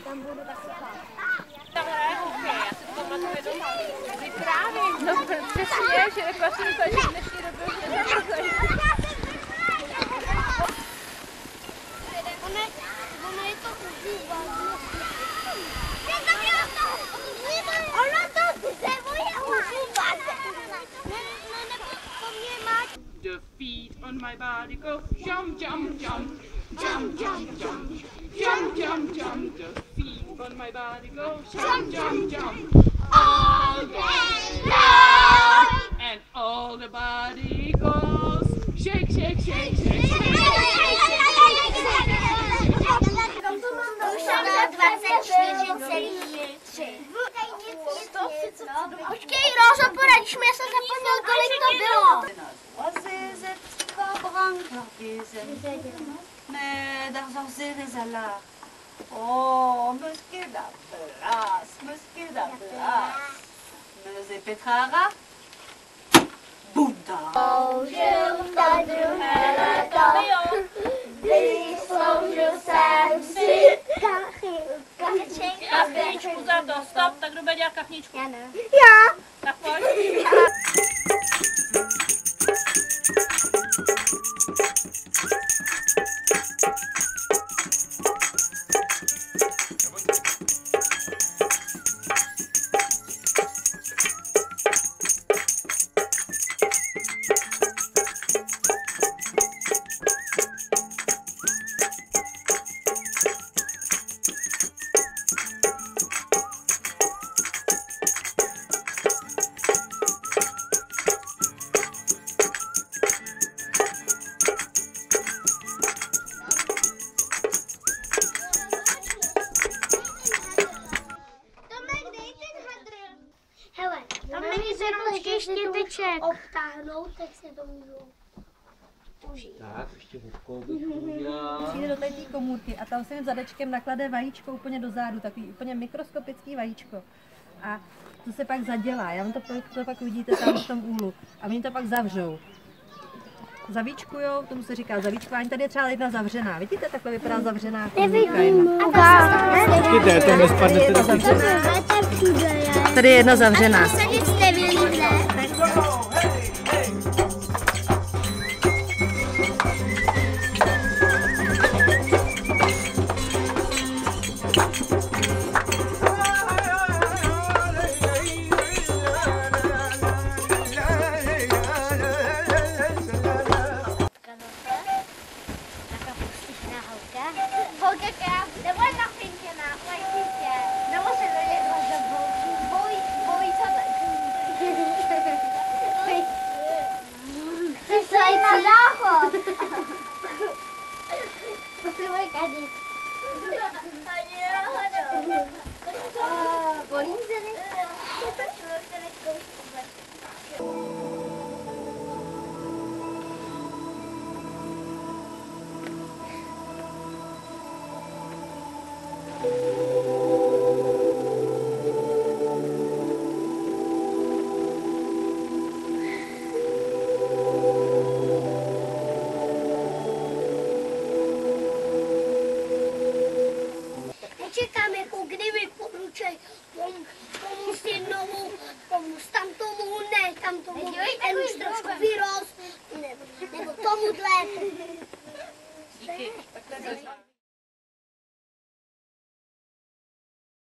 Tam budu taky spát. Tam hraje hokej, já si to pamatuju doma. Vyprávěj, no přesně, že vlastně v dnešní době už nezapadají. Ono je to užívané. Ono to dřevo je užívané. To mě má. The feet on my body go jump, jump, jump, jump, jump, jump, jump, jump, jump. The feet on my body go jump, jump, jump, all day long. And all the body goes shake, shake, shake, shake, shake. Počkej, Rózo, poradíš mi, já jsem zapomněl, kolik to bylo. Mais d'argent Zérézala. Oh, muscle da place, muscle da place. Meze Petrara. Bunda. Použil ta druhé leto, vysloužil jsem si Kachničku za to, stop, tak kdo bude dělat kachničku? Já ne. Já. Tak pojď. Hele, tam není zrovna ještě teček. Obtáhnout, tak se to můžu užít. Tak, ještě hubkou bych udělal. Přijde do té komůrky a tam se zadečkem naklade vajíčko úplně do zádu, takový úplně mikroskopický vajíčko. A to se pak zadělá, já vám to pak vidíte tam v tom úlu. A oni to pak zavřou. Zavíčkujou, tomu se říká zavíčkování, tady je třeba jedna zavřená. Vidíte, takhle vypadá zavřená komůrka jedna. Počkejte, to nespadnete do Tady je jedna zavřená. Čekám, jako kdyby poručej tomu synovu, tomu tam tomu, ne, tam tomu, ten už trošku vyrost, nebo tomuhle. Díky.